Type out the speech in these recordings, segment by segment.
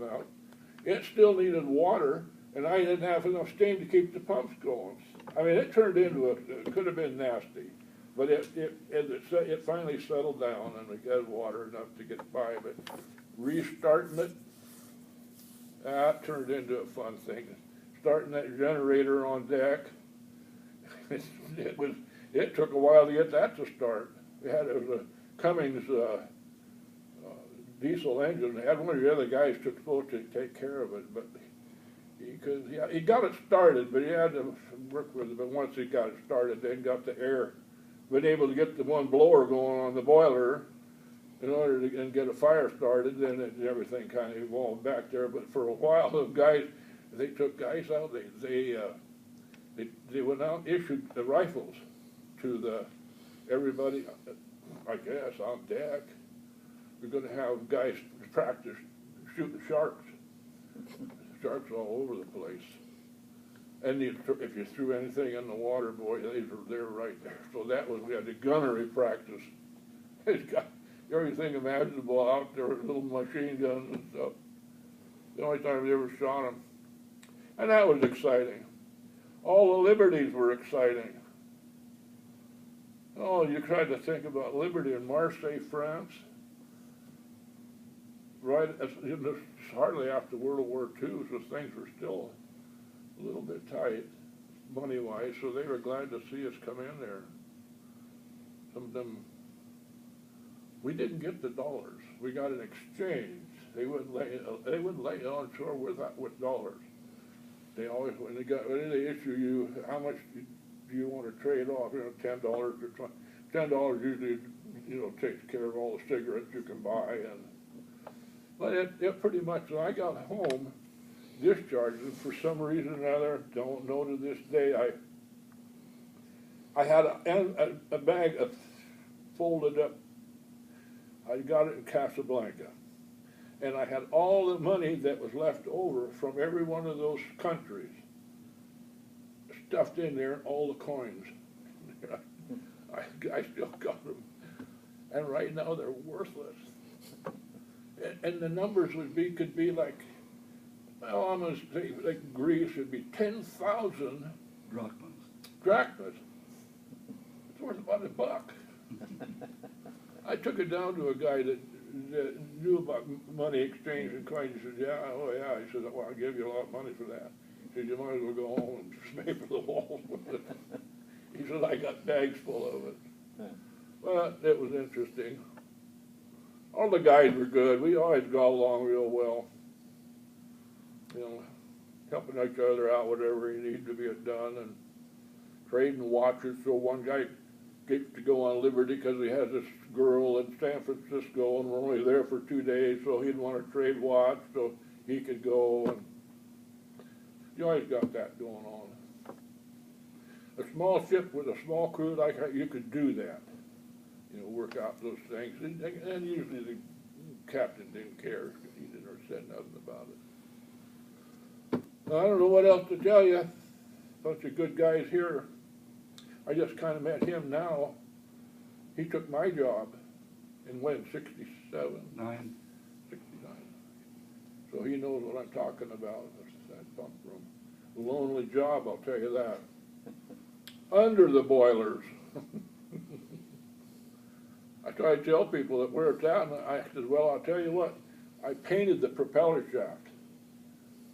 come out. It still needed water, and I didn't have enough steam to keep the pumps going. I mean, it turned into it could have been nasty, but it finally settled down, and we got water enough to get by. But restarting it, that turned into a fun thing. Starting that generator on deck, it took a while to get that to start. It was a Cummins diesel engine. They had one of the other guys supposed to take care of it, but he got it started, but he had to work with it. But once he got it started, then got the air, been able to get the one blower going on the boiler in order to get a fire started. Then everything kind of evolved back there. But for a while, the guys, they took guys out. They went out and issued the rifles to everybody, I guess, on deck. We're going to have guys practice shooting sharks. Sharks all over the place. And if you threw anything in the water, boy, they're right there. So we had the gunnery practice. It's got everything imaginable out there, little machine guns and stuff. The only time we ever shot them. And that was exciting. All the liberties were exciting. Oh, you tried to think about liberty in Marseille, France. Right, hardly after World War II, so things were still a little bit tight, money-wise, so they were glad to see us come in there. Some of them, we didn't get the dollars. We got an exchange. They wouldn't lay it on shore with dollars. They always, when they issue you, how much do you want to trade off? $10 or $10 usually, takes care of all the cigarettes you can buy. But it pretty much, when I got home, discharged, and for some reason or other, don't know to this day, I had a bag of folded up. I got it in Casablanca. And I had all the money that was left over from every one of those countries stuffed in there, all the coins. I still got them. And right now they're worthless. And the numbers could be like, well, I'm going to say, like Greece would be 10,000 drachmas. It's worth about $1. I took it down to a guy that knew about money exchange and coins. He said, yeah. He said, well, I'll give you a lot of money for that. He said, you might as well go home and smape the walls with it. He said, I got bags full of it. Well, it was interesting. All the guys were good. We always got along real well. Helping each other out, whatever needed to be done, and trading watches. So one guy gets to go on liberty because he has this girl in San Francisco, and we're only there for 2 days, so he'd want to trade watch so he could go. And you always got that going on. A small ship with a small crew like that, you could do that. Work out those things. And usually the captain didn't care. He didn't say nothing about it. I don't know what else to tell you. Bunch of good guys here. I just kind of met him now. He took my job in when, 67? 69. So he knows what I'm talking about. That pump room. Lonely job, I'll tell you that. Under the boilers. I try to tell people that where it's at, and I said, well, I'll tell you what, I painted the propeller shaft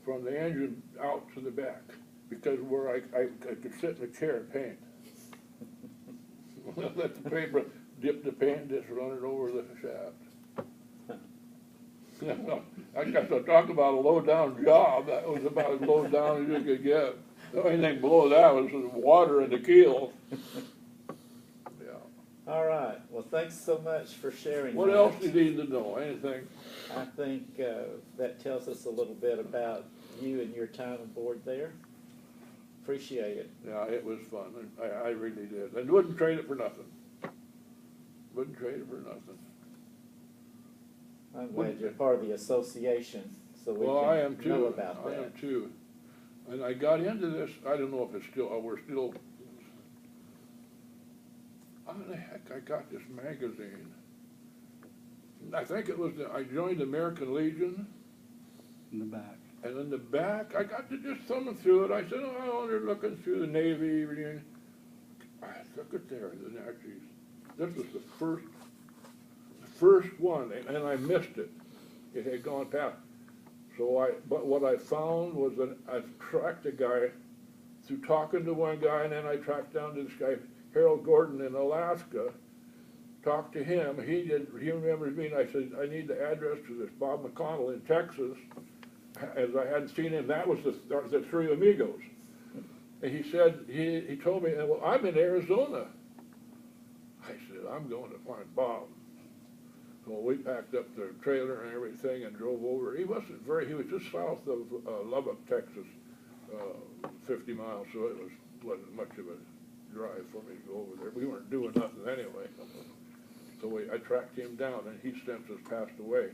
from the engine out to the back, because where I could sit in a chair and paint. Let the paper dip the paint, just run it over the shaft. I got to talk about a low-down job. That was about as low down as you could get. The only thing below that was water in the keel. All right. Well, thanks so much for sharing. What else do you need to know? Anything? I think that tells us a little bit about you and your time aboard there. Appreciate it. Yeah, it was fun. I really did. I wouldn't trade it for nothing. Wouldn't trade it for nothing. I'm glad you're part of the association, so we well, can I am too. know about that. I am too. And I got into this. I don't know if it's still. We're still. How the heck I got this magazine? I think it was, I joined the American Legion, in the back. And in the back, I got to just thumbing through it. I said, oh, I wonder, looking through the Navy Union. I look at there, the Nazis. This was the first one, and I missed it. It had gone past. But what I found was that I tracked a guy through talking to one guy, and then I tracked down to this guy, Harold Gordon in Alaska, talked to him. He remembers me, and I said, I need the address to this Bob McConnell in Texas, as I hadn't seen him. That was the Three Amigos. And he said, he told me, well, I'm in Arizona. I said, I'm going to find Bob. So we packed up the trailer and everything and drove over. He was just south of Lubbock, Texas, 50 miles, so it wasn't much of a drive for me to go over there. We weren't doing nothing anyway. So I tracked him down, and he since has passed away.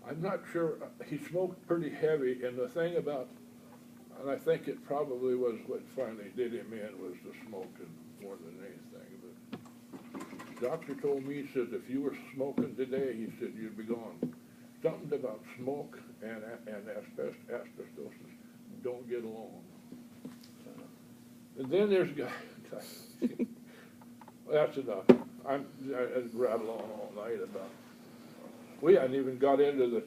I'm not sure, he smoked pretty heavy, and the thing about, and I think it probably was what finally did him in, was the smoking more than anything. But the doctor told me, he said, if you were smoking today, he said, you'd be gone. Something about smoke and asbestosis don't get along. And then there's guy, that's enough. I rattle on all night about, we hadn't even got into the